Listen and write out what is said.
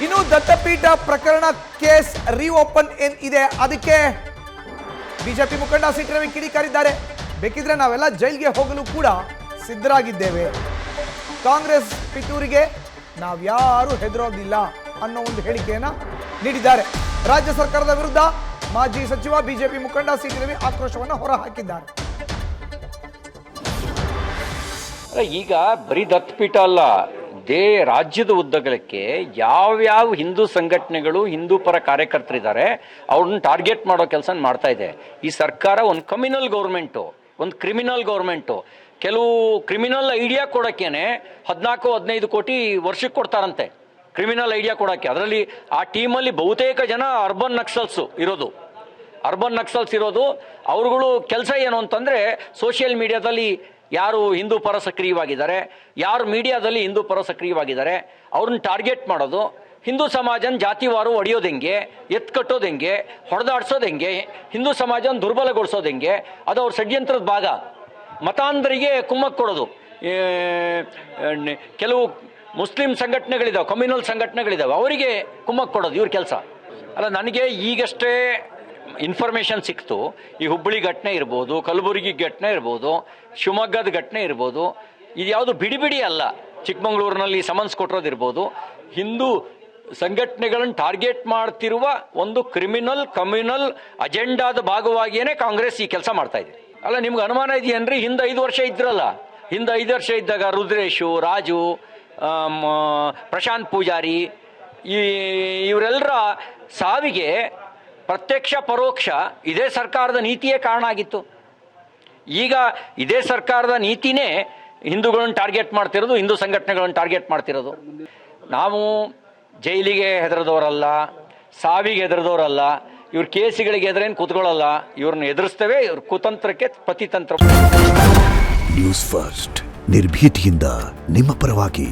ಇನ್ನು ದತ್ತಪೀಠ ಪ್ರಕರಣ case reopen ಇದೆ. ಅದಕ್ಕೆ ಬಿಜೆಪಿ ಮುಖಂಡ ಸಿಟಿ ರವಿ ಕಿಡಿಕಾರಿದ್ದಾರೆ. ಬೇಕಿದ್ರೆ ನಾವೆಲ್ಲ ಜೈಲಿಗೆ ಹೋಗಲು ಕೂಡ ಸಿದ್ಧರಾಗಿದ್ದೇವೆ. ಕಾಂಗ್ರೆಸ್ ಪಿತೂರಿಗೆ ನಾವ್ಯಾರೂ ಹೆದರೋದಿಲ್ಲ ಅನ್ನೋ ಒಂದು ಹೇಳಿಕೆಯನ್ನ ನೀಡಿದ್ದಾರೆ. ರಾಜ್ಯ ಸರ್ಕಾರದ ವಿರುದ್ಧ ಮಾಜಿ ಸಚಿವ ಬಿಜೆಪಿ ಮುಖಂಡ ಸಿಟಿ ರವಿ ಆಕ್ರೋಶವನ್ನು ಹೊರಹಾಕಿದ್ದಾರೆ. ಈಗ ಬರೀ ದತ್ತಪೀಠ ಅಲ್ಲ, ರಾಜ್ಯದ ಉದ್ದಗಲಕ್ಕೆ ಯಾವ್ಯಾವ ಹಿಂದೂ ಸಂಘಟನೆಗಳು ಹಿಂದೂ ಪರ ಕಾರ್ಯಕರ್ತರಿದ್ದಾರೆ ಅವ್ರನ್ನ ಟಾರ್ಗೆಟ್ ಮಾಡೋ ಕೆಲಸ ಮಾಡ್ತಾ ಇದೆ ಈ ಸರ್ಕಾರ. ಒಂದು ಕಮ್ಯುನಲ್ ಗೌರ್ಮೆಂಟು, ಒಂದು ಕ್ರಿಮಿನಲ್ ಗೌರ್ಮೆಂಟು. ಕೆಲವು ಕ್ರಿಮಿನಲ್ ಐಡಿಯಾ ಕೊಡೋಕ್ಕೇನೆ 14-15 ಕೋಟಿ ವರ್ಷಕ್ಕೆ ಕೊಡ್ತಾರಂತೆ ಕ್ರಿಮಿನಲ್ ಐಡಿಯಾ ಕೊಡೋಕ್ಕೆ. ಅದರಲ್ಲಿ ಆ ಟೀಮಲ್ಲಿ ಬಹುತೇಕ ಜನ ಅರ್ಬನ್ ನಕ್ಸಲ್ಸ್ ಇರೋದು. ಅವ್ರುಗಳು ಕೆಲಸ ಏನು ಅಂತಂದರೆ ಸೋಷಿಯಲ್ ಮೀಡಿಯಾದಲ್ಲಿ ಯಾರು ಹಿಂದೂ ಪರ ಸಕ್ರಿಯವಾಗಿದ್ದಾರೆ, ಯಾರು ಮೀಡಿಯಾದಲ್ಲಿ ಹಿಂದೂ ಪರ ಸಕ್ರಿಯವಾಗಿದ್ದಾರೆ ಅವ್ರನ್ನ ಟಾರ್ಗೆಟ್ ಮಾಡೋದು. ಹಿಂದೂ ಸಮಾಜನ ಜಾತಿವಾರು ಹೊಡೆಯೋದು ಹೆಂಗೆ, ಎತ್ಕಟ್ಟೋದು ಹೆಂಗೆ, ಹೊಡೆದಾಡ್ಸೋದು ಹೆಂಗೆ, ಹಿಂದೂ ಸಮಾಜನ ದುರ್ಬಲಗೊಳಿಸೋದು ಹೆಂಗೆ, ಅದು ಅವ್ರ ಷಡ್ಯಂತ್ರದ ಭಾಗ. ಮತಾಂಧರಿಗೆ ಕುಮ್ಮಕ್ಕು ಕೊಡೋದು. ಕೆಲವು ಮುಸ್ಲಿಂ ಸಂಘಟನೆಗಳಿದ್ದಾವೆ, ಕಮ್ಯುನಲ್ ಸಂಘಟನೆಗಳಿದ್ದಾವೆ, ಅವರಿಗೆ ಕುಮ್ಮಕ್ಕು ಕೊಡೋದು ಇವ್ರ ಕೆಲಸ ಅಲ್ಲ. ನನಗೆ ಈಗಷ್ಟೇ ಇನ್ಫಾರ್ಮೇಷನ್ ಸಿಕ್ತು. ಈ ಹುಬ್ಬಳ್ಳಿ ಘಟನೆ ಇರ್ಬೋದು, ಕಲಬುರಗಿ ಘಟನೆ ಇರ್ಬೋದು, ಶಿವಮೊಗ್ಗದ ಘಟನೆ ಇರ್ಬೋದು, ಇದು ಯಾವುದು ಬಿಡಿ ಅಲ್ಲ. ಚಿಕ್ಕಮಗಳೂರಿನಲ್ಲಿ ಸಮನ್ಸ್ ಕೊಟ್ಟಿರೋದಿರ್ಬೋದು. ಹಿಂದೂ ಸಂಘಟನೆಗಳನ್ನು ಟಾರ್ಗೆಟ್ ಮಾಡ್ತಿರುವ ಒಂದು ಕಮ್ಯುನಲ್ ಅಜೆಂಡಾದ ಭಾಗವಾಗಿಯೇ ಕಾಂಗ್ರೆಸ್ ಈ ಕೆಲಸ ಮಾಡ್ತಾ ಇದೆ. ಅಲ್ಲ, ನಿಮ್ಗೆ ಅನುಮಾನ ಇದೆಯೇನ್ರಿ? ಹಿಂದೆ 5 ವರ್ಷ ಇದ್ರಲ್ಲ, ಹಿಂದೆ 5 ವರ್ಷ ಇದ್ದಾಗ ರುದ್ರೇಶು, ರಾಜು, ಪ್ರಶಾಂತ್ ಪೂಜಾರಿ ಇವರೆಲ್ಲರ ಸಾವಿಗೆ ಪ್ರತ್ಯಕ್ಷ ಪರೋಕ್ಷ ಇದೇ ಸರ್ಕಾರದ ನೀತಿಯೇ ಕಾರಣ ಆಗಿತ್ತು. ಈಗ ಇದೇ ಸರ್ಕಾರದ ನೀತಿನೇ ಹಿಂದೂಗಳನ್ನು ಟಾರ್ಗೆಟ್ ಮಾಡ್ತಿರೋದು, ಹಿಂದೂ ಸಂಘಟನೆಗಳನ್ನು ಟಾರ್ಗೆಟ್ ಮಾಡ್ತಿರೋದು. ನಾವು ಜೈಲಿಗೆ ಹೆದರದವರಲ್ಲ, ಸಾವಿಗೆ ಹೆದರದವರಲ್ಲ, ಇವ್ರ ಕೇಸಿಗಳಿಗೆ ಎದುರೇನು ಕೂತ್ಕೊಳ್ಳಲ್ಲ. ಇವ್ರನ್ನ ಎದುರಿಸ್ತೇವೆ. ಇವ್ರ ಕುತಂತ್ರಕ್ಕೆ ಪ್ರತಿತಂತ್ರ. ನ್ಯೂಸ್ ಫಸ್ಟ್, ನಿರ್ಭೀತಿಯಿಂದ ನಿಮ್ಮ ಪರವಾಗಿ.